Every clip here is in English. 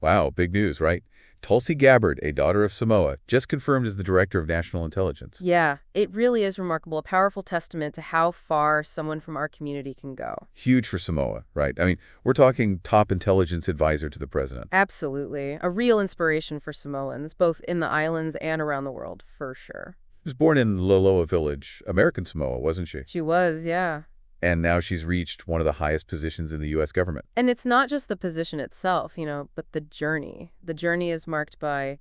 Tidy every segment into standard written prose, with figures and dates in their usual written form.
Wow, big news, right? Tulsi Gabbard, a daughter of Samoa, just confirmed as the Director of National Intelligence. Yeah, it really is remarkable, a powerful testament to how far someone from our community can go. Huge for Samoa, right? I mean, we're talking top intelligence advisor to the president. Absolutely. A real inspiration for Samoans, both in the islands and around the world, for sure. She was born in Loloa Village, American Samoa, wasn't she? She was, yeah. And now she's reached one of the highest positions in the U.S. government. And it's not just the position itself, but the journey. The journey is marked by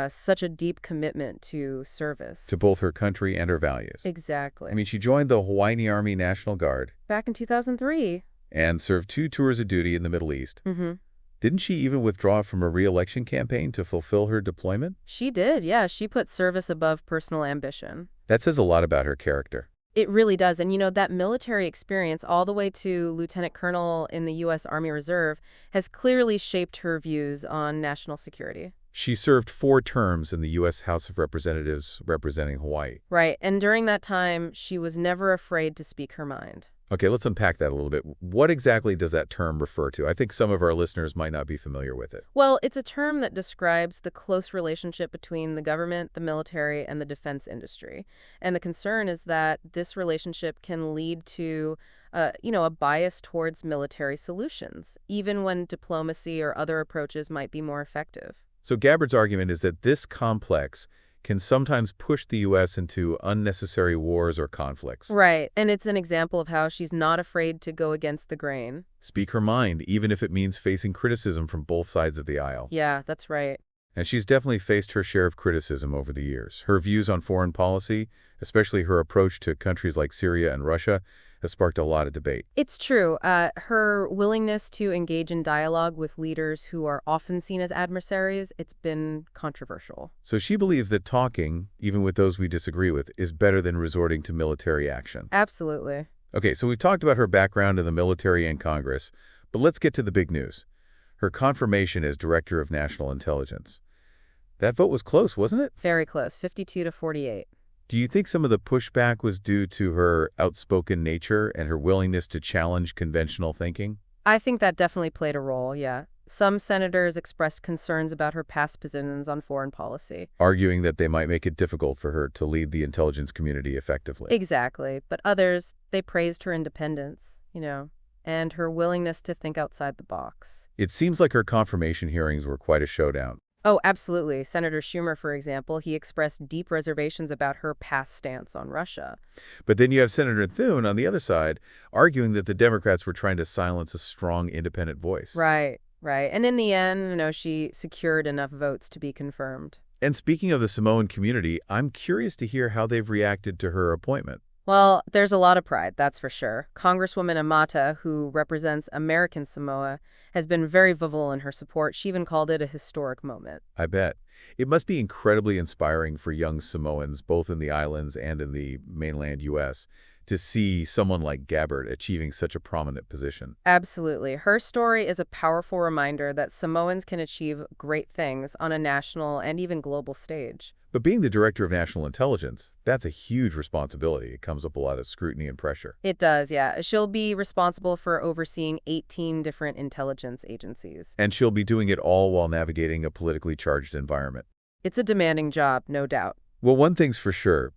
such a deep commitment to service. To both her country and her values. Exactly. I mean, she joined the Hawaii Army National Guard Back in 2003. and served 2 tours of duty in the Middle East. Mm-hmm. Didn't she even withdraw from a re-election campaign to fulfill her deployment? She did, yeah. She put service above personal ambition. That says a lot about her character. It really does. And that military experience all the way to lieutenant colonel in the U.S. Army Reserve has clearly shaped her views on national security. She served 4 terms in the U.S. House of Representatives representing Hawaii. Right. And during that time, she was never afraid to speak her mind. Okay, let's unpack that a little bit. What exactly does that term refer to? I think some of our listeners might not be familiar with it. Well, it's a term that describes the close relationship between the government, the military, and the defense industry. And the concern is that this relationship can lead to, a bias towards military solutions, even when diplomacy or other approaches might be more effective. So Gabbard's argument is that this complex can sometimes push the U.S. into unnecessary wars or conflicts. Right. And it's an example of how she's not afraid to go against the grain. Speak her mind, even if it means facing criticism from both sides of the aisle. Yeah, that's right. And she's definitely faced her share of criticism over the years. Her views on foreign policy, especially her approach to countries like Syria and Russia, has sparked a lot of debate. It's true. Her willingness to engage in dialogue with leaders who are often seen as adversaries, it's been controversial. So she believes that talking, even with those we disagree with, is better than resorting to military action. Absolutely. Okay, so we've talked about her background in the military and Congress, but let's get to the big news. Her confirmation as Director of National Intelligence. That vote was close, wasn't it? Very close, 52 to 48. Do you think some of the pushback was due to her outspoken nature and her willingness to challenge conventional thinking? I think that definitely played a role, yeah. Some senators expressed concerns about her past positions on foreign policy. Arguing that they might make it difficult for her to lead the intelligence community effectively. Exactly. But others, they praised her independence, and her willingness to think outside the box. It seems like her confirmation hearings were quite a showdown. Oh, absolutely. Senator Schumer, for example, he expressed deep reservations about her past stance on Russia. But then you have Senator Thune on the other side arguing that the Democrats were trying to silence a strong independent voice. Right. And in the end, she secured enough votes to be confirmed. And speaking of the Samoan community, I'm curious to hear how they've reacted to her appointment. Well, there's a lot of pride, that's for sure. Congresswoman Amata, who represents American Samoa, has been very vocal in her support. She even called it a historic moment. I bet. It must be incredibly inspiring for young Samoans, both in the islands and in the mainland U.S., to see someone like Gabbard achieving such a prominent position. Absolutely. Her story is a powerful reminder that Samoans can achieve great things on a national and even global stage. But being the Director of National Intelligence, that's a huge responsibility. It comes up a lot of scrutiny and pressure. It does, yeah. She'll be responsible for overseeing 18 different intelligence agencies. And she'll be doing it all while navigating a politically charged environment. It's a demanding job, no doubt. Well, one thing's for sure.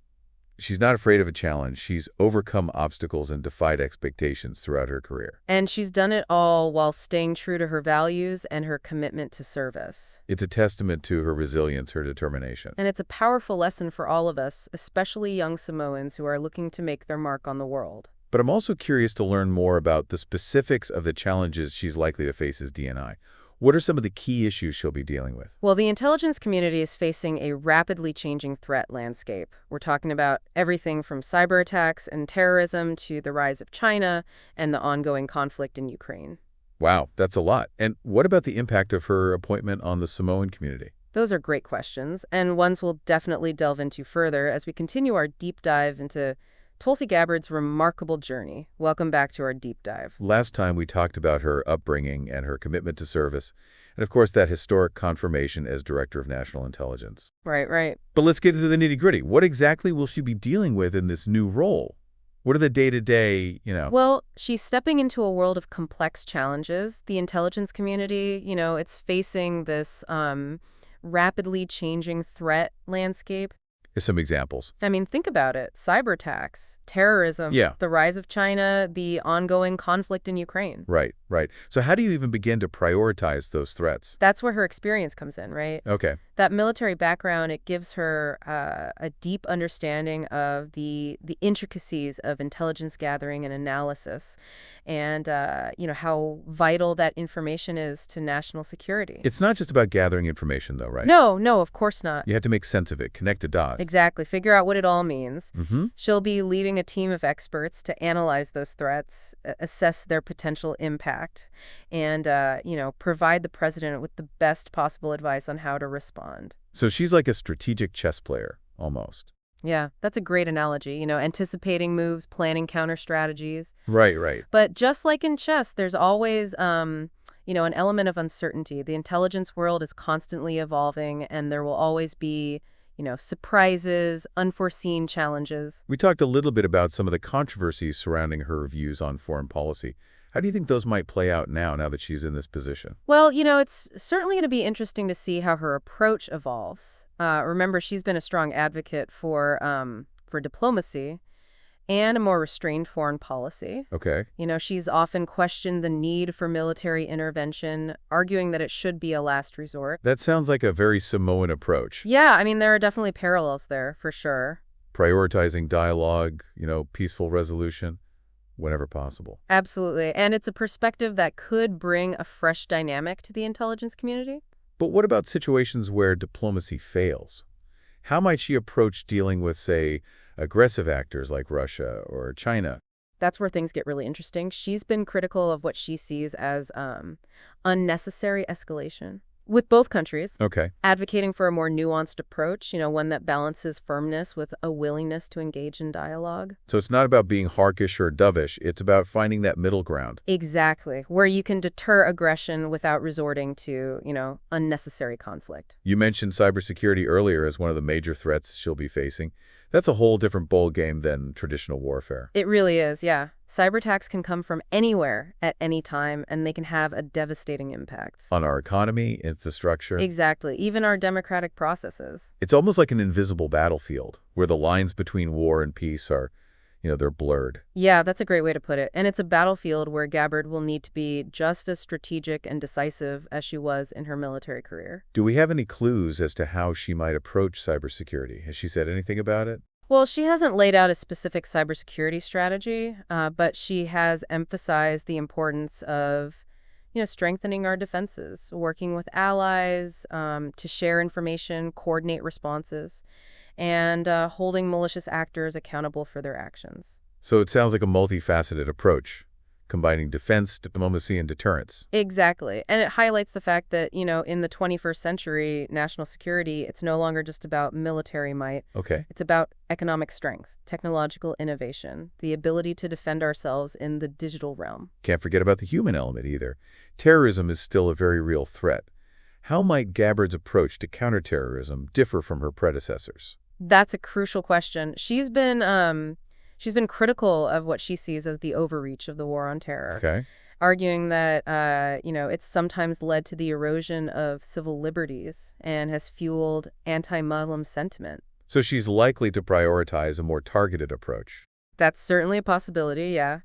She's not afraid of a challenge. She's overcome obstacles and defied expectations throughout her career. And she's done it all while staying true to her values and her commitment to service. It's a testament to her resilience, her determination. And it's a powerful lesson for all of us, especially young Samoans who are looking to make their mark on the world. But I'm also curious to learn more about the specifics of the challenges she's likely to face as DNI. What are some of the key issues she'll be dealing with? Well, the intelligence community is facing a rapidly changing threat landscape. We're talking about everything from cyber attacks and terrorism to the rise of China and the ongoing conflict in Ukraine. Wow, that's a lot. And what about the impact of her appointment on the Samoan community? Those are great questions, and ones we'll definitely delve into further as we continue our deep dive into Tulsi Gabbard's remarkable journey. Welcome back to our deep dive. Last time we talked about her upbringing and her commitment to service, and of course that historic confirmation as Director of National Intelligence. Right. But let's get into the nitty-gritty. What exactly will she be dealing with in this new role? What are the day-to-day? Well, she's stepping into a world of complex challenges. The intelligence community, it's facing this rapidly changing threat landscape. Here's some examples. I mean, think about it. Cyber attacks, terrorism, Yeah. the rise of China, the ongoing conflict in Ukraine. Right, right. So how do you even begin to prioritize those threats? That's where her experience comes in, right? Okay. That military background, it gives her a deep understanding of the intricacies of intelligence gathering and analysis and, how vital that information is to national security. It's not just about gathering information, though, right? No, no, of course not. You have to make sense of it, connect the dots. Exactly. Figure out what it all means. Mm-hmm. She'll be leading a team of experts to analyze those threats, assess their potential impact, and, provide the president with the best possible advice on how to respond. So she's like a strategic chess player, almost. Yeah, that's a great analogy. Anticipating moves, planning counter strategies. Right, right. But just like in chess, there's always, an element of uncertainty. The intelligence world is constantly evolving, and there will always be surprises, unforeseen challenges. We talked a little bit about some of the controversies surrounding her views on foreign policy. How do you think those might play out now that she's in this position? Well, it's certainly going to be interesting to see how her approach evolves. Remember, she's been a strong advocate for diplomacy and a more restrained foreign policy. Okay. She's often questioned the need for military intervention, arguing that it should be a last resort. That sounds like a very Samoan approach. Yeah, I mean, there are definitely parallels there, for sure. Prioritizing dialogue, peaceful resolution, whenever possible. Absolutely. And it's a perspective that could bring a fresh dynamic to the intelligence community. But what about situations where diplomacy fails? How might she approach dealing with, say, aggressive actors like Russia or China? That's where things get really interesting. She's been critical of what she sees as unnecessary escalation with both countries, Okay. advocating for a more nuanced approach, one that balances firmness with a willingness to engage in dialogue. So it's not about being hawkish or dovish. It's about finding that middle ground. Exactly, where you can deter aggression without resorting to, unnecessary conflict. You mentioned cybersecurity earlier as one of the major threats she'll be facing. That's a whole different ball game than traditional warfare. It really is, yeah. Cyber attacks can come from anywhere at any time, and they can have a devastating impact. On our economy, infrastructure. Exactly, even our democratic processes. It's almost like an invisible battlefield where the lines between war and peace are, they're blurred. Yeah, that's a great way to put it. And it's a battlefield where Gabbard will need to be just as strategic and decisive as she was in her military career. Do we have any clues as to how she might approach cybersecurity? Has she said anything about it? Well, she hasn't laid out a specific cybersecurity strategy, but she has emphasized the importance of, strengthening our defenses, working with allies to share information, coordinate responses, and holding malicious actors accountable for their actions. So it sounds like a multifaceted approach, combining defense, diplomacy, and deterrence. Exactly. And it highlights the fact that, in the 21st century, national security, it's no longer just about military might. Okay. It's about economic strength, technological innovation, the ability to defend ourselves in the digital realm. Can't forget about the human element either. Terrorism is still a very real threat. How might Gabbard's approach to counterterrorism differ from her predecessors? That's a crucial question. She's been critical of what she sees as the overreach of the war on terror, Okay. arguing that, it's sometimes led to the erosion of civil liberties and has fueled anti-Muslim sentiment. So she's likely to prioritize a more targeted approach. That's certainly a possibility, yeah.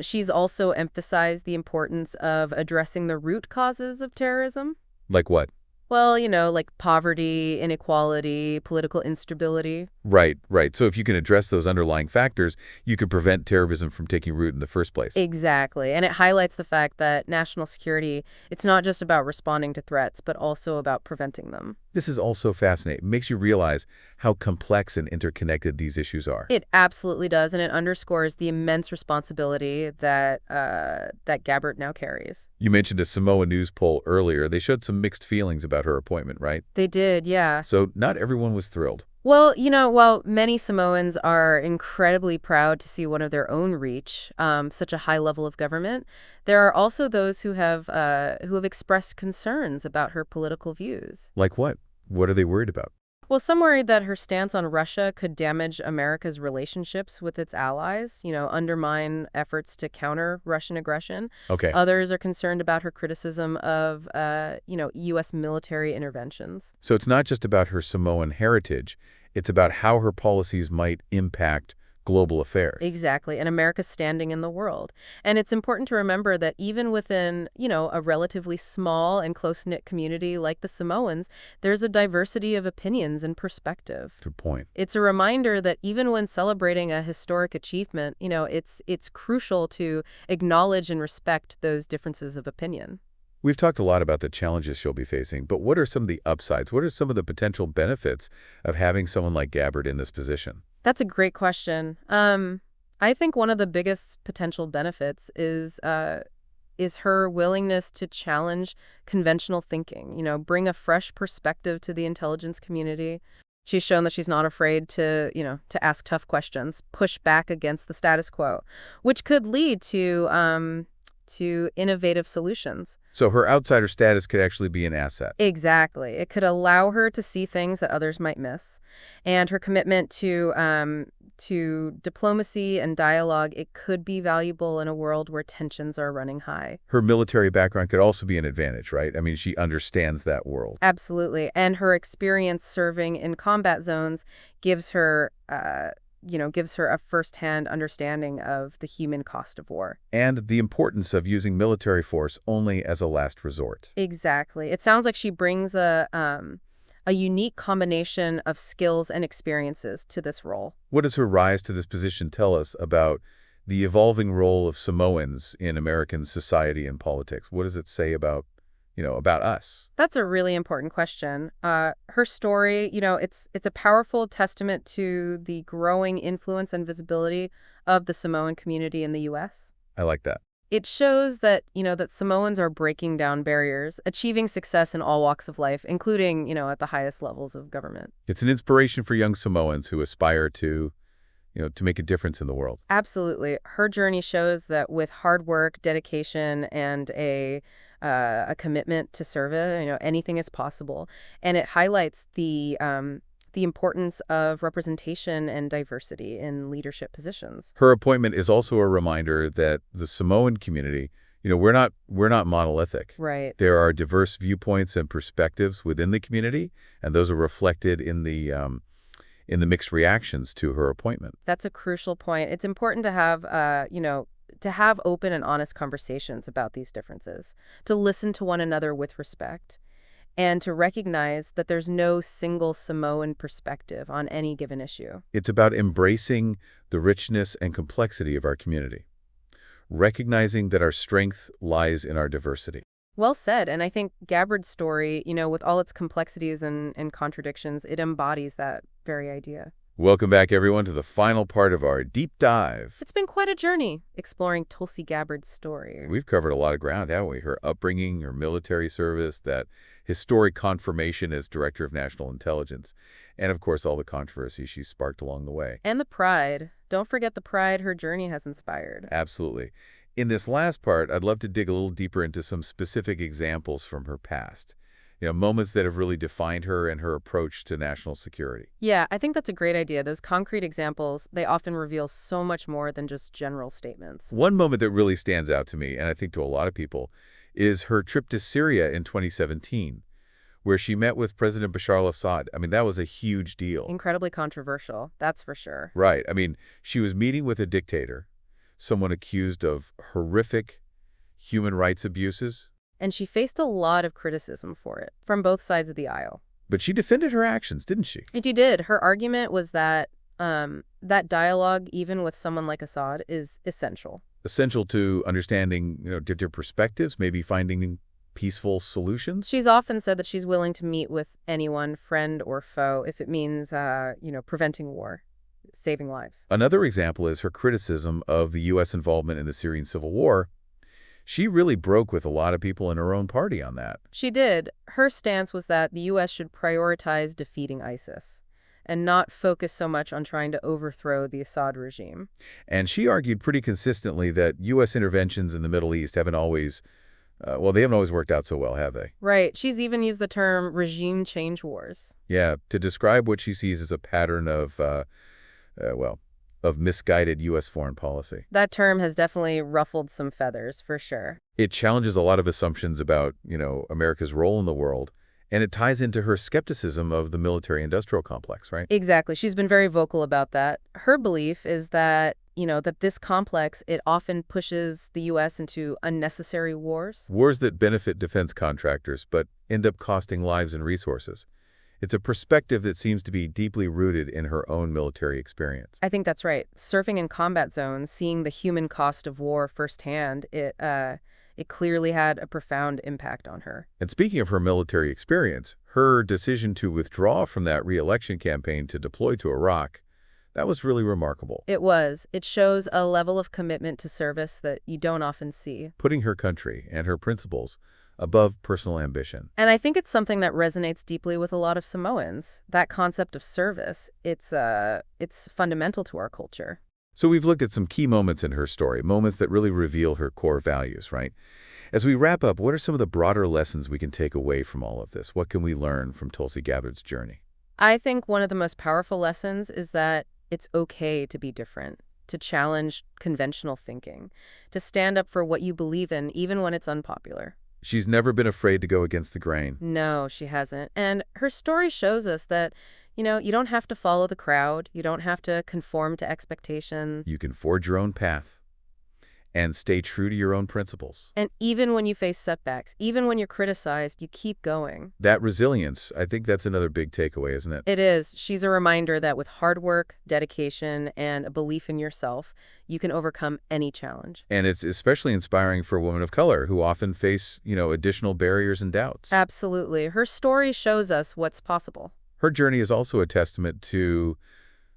She's also emphasized the importance of addressing the root causes of terrorism. Like what? Well, like poverty, inequality, political instability. Right, right. So if you can address those underlying factors, you can prevent terrorism from taking root in the first place. Exactly. And it highlights the fact that national security, it's not just about responding to threats, but also about preventing them. This is also fascinating. It makes you realize how complex and interconnected these issues are. It absolutely does, and it underscores the immense responsibility that Gabbard now carries. You mentioned a Samoa news poll earlier. They showed some mixed feelings about her appointment, right? They did, yeah. So not everyone was thrilled. Well, while many Samoans are incredibly proud to see one of their own reach such a high level of government, there are also those who have expressed concerns about her political views. Like what? What are they worried about? Well, some worried that her stance on Russia could damage America's relationships with its allies, undermine efforts to counter Russian aggression. Okay. Others are concerned about her criticism of, U.S. military interventions. So it's not just about her Samoan heritage, it's about how her policies might impact global affairs. Exactly, and America's standing in the world. And it's important to remember that even within, a relatively small and close-knit community like the Samoans, there's a diversity of opinions and perspective. Good point. It's a reminder that even when celebrating a historic achievement, it's crucial to acknowledge and respect those differences of opinion. We've talked a lot about the challenges she'll be facing, but what are some of the upsides? What are some of the potential benefits of having someone like Gabbard in this position? That's a great question. I think one of the biggest potential benefits is her willingness to challenge conventional thinking, bring a fresh perspective to the intelligence community. She's shown that she's not afraid to ask tough questions, push back against the status quo, which could lead to innovative solutions. So her outsider status could actually be an asset. Exactly. It could allow her to see things that others might miss. And her commitment to diplomacy and dialogue, it could be valuable in a world where tensions are running high. Her military background could also be an advantage, right? I mean, she understands that world. Absolutely. And her experience serving in combat zones gives her a firsthand understanding of the human cost of war. And the importance of using military force only as a last resort. Exactly. It sounds like she brings a unique combination of skills and experiences to this role. What does her rise to this position tell us about the evolving role of Samoans in American society and politics? What does it say about us? That's a really important question. Her story, it's a powerful testament to the growing influence and visibility of the Samoan community in the U.S. I like that. It shows that Samoans are breaking down barriers, achieving success in all walks of life, including, at the highest levels of government. It's an inspiration for young Samoans who aspire to make a difference in the world. Absolutely. Her journey shows that with hard work, dedication, and a commitment to service, anything is possible. And it highlights the importance of representation and diversity in leadership positions. Her appointment is also a reminder that the Samoan community, we're not monolithic. Right. There are diverse viewpoints and perspectives within the community, and those are reflected in the mixed reactions to her appointment. That's a crucial point. It's important to have open and honest conversations about these differences, to listen to one another with respect, and to recognize that there's no single Samoan perspective on any given issue. It's about embracing the richness and complexity of our community, recognizing that our strength lies in our diversity. Well said. And I think Gabbard's story, with all its complexities and contradictions, it embodies that very idea. Welcome back, everyone, to the final part of our deep dive. It's been quite a journey exploring Tulsi Gabbard's story. We've covered a lot of ground, haven't we? Her upbringing, her military service, that historic confirmation as Director of National Intelligence, and, of course, all the controversy she sparked along the way. And the pride. Don't forget the pride her journey has inspired. Absolutely. In this last part, I'd love to dig a little deeper into some specific examples from her past. Moments that have really defined her and her approach to national security. Yeah, I think that's a great idea. Those concrete examples, they often reveal so much more than just general statements. One moment that really stands out to me, and I think to a lot of people, is her trip to Syria in 2017, where she met with President Bashar al-Assad. I mean, that was a huge deal. Incredibly controversial, that's for sure. Right. I mean, she was meeting with a dictator, someone accused of horrific human rights abuses. And she faced a lot of criticism for it, from both sides of the aisle. But she defended her actions, didn't she? And she did. Her argument was that that dialogue, even with someone like Assad, is essential. Essential to understanding, different perspectives, maybe finding peaceful solutions. She's often said that she's willing to meet with anyone, friend or foe, if it means, preventing war, saving lives. Another example is her criticism of the U.S. involvement in the Syrian civil war. She really broke with a lot of people in her own party on that. She did. Her stance was that the U.S. should prioritize defeating ISIS and not focus so much on trying to overthrow the Assad regime. And she argued pretty consistently that U.S. interventions in the Middle East haven't always Well, they haven't always worked out so well, have they? Right. She's even used the term regime change wars. Yeah, to describe what she sees as a pattern of, well, of misguided U.S. foreign policy. That term has definitely ruffled some feathers, for sure. It challenges a lot of assumptions about, America's role in the world, and it ties into her skepticism of the military-industrial complex, right? Exactly. She's been very vocal about that. Her belief is that, that this complex, it often pushes the U.S. into unnecessary wars. Wars that benefit defense contractors but end up costing lives and resources. It's a perspective that seems to be deeply rooted in her own military experience. I think that's right. Surfing in combat zones, seeing the human cost of war firsthand, it clearly had a profound impact on her. And speaking of her military experience, her decision to withdraw from that re-election campaign to deploy to Iraq, that was really remarkable. It was. It shows a level of commitment to service that you don't often see. Putting her country and her principles above personal ambition. And I think it's something that resonates deeply with a lot of Samoans. That concept of service, it's fundamental to our culture. So we've looked at some key moments in her story, moments that really reveal her core values, right? As we wrap up, what are some of the broader lessons we can take away from all of this? What can we learn from Tulsi Gabbard's journey? I think one of the most powerful lessons is that it's okay to be different, to challenge conventional thinking, to stand up for what you believe in, even when it's unpopular. She's never been afraid to go against the grain. No, she hasn't. And her story shows us that, you don't have to follow the crowd. You don't have to conform to expectation. You can forge your own path and stay true to your own principles. And even when you face setbacks, even when you're criticized, you keep going. That resilience, I think that's another big takeaway, isn't it? It is. She's a reminder that with hard work, dedication, and a belief in yourself, you can overcome any challenge. And it's especially inspiring for women of color who often face, additional barriers and doubts. Absolutely. Her story shows us what's possible. Her journey is also a testament to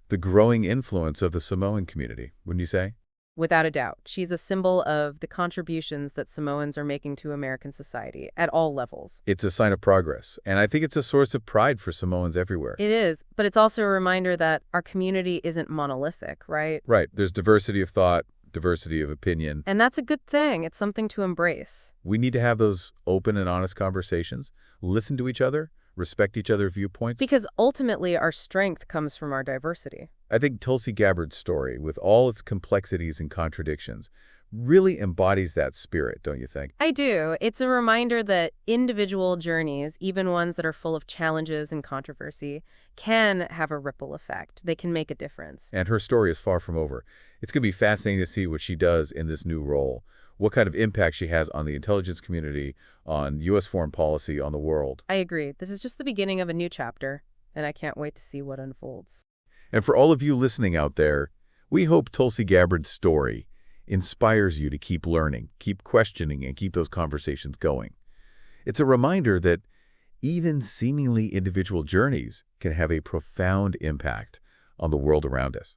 the growing influence of the Samoan community, wouldn't you say? Without a doubt. She's a symbol of the contributions that Samoans are making to American society at all levels. It's a sign of progress, and I think it's a source of pride for Samoans everywhere. It is, but it's also a reminder that our community isn't monolithic, right? Right. There's diversity of thought, diversity of opinion. And that's a good thing. It's something to embrace. We need to have those open and honest conversations, listen to each other, respect each other's viewpoints. Because ultimately, our strength comes from our diversity. I think Tulsi Gabbard's story, with all its complexities and contradictions, really embodies that spirit, don't you think? I do. It's a reminder that individual journeys, even ones that are full of challenges and controversy, can have a ripple effect. They can make a difference. And her story is far from over. It's going to be fascinating to see what she does in this new role, what kind of impact she has on the intelligence community, on U.S. foreign policy, on the world. I agree. This is just the beginning of a new chapter, and I can't wait to see what unfolds. And for all of you listening out there, we hope Tulsi Gabbard's story inspires you to keep learning, keep questioning, and keep those conversations going. It's a reminder that even seemingly individual journeys can have a profound impact on the world around us.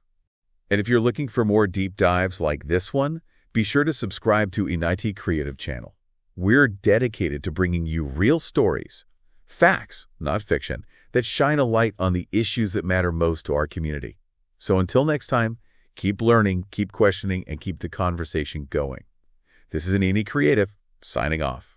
And if you're looking for more deep dives like this one, be sure to subscribe to Inaiti Creative Channel. We're dedicated to bringing you real stories, facts, not fiction, that shine a light on the issues that matter most to our community. So until next time, keep learning, keep questioning, and keep the conversation going. This is Inaiti Creative, signing off.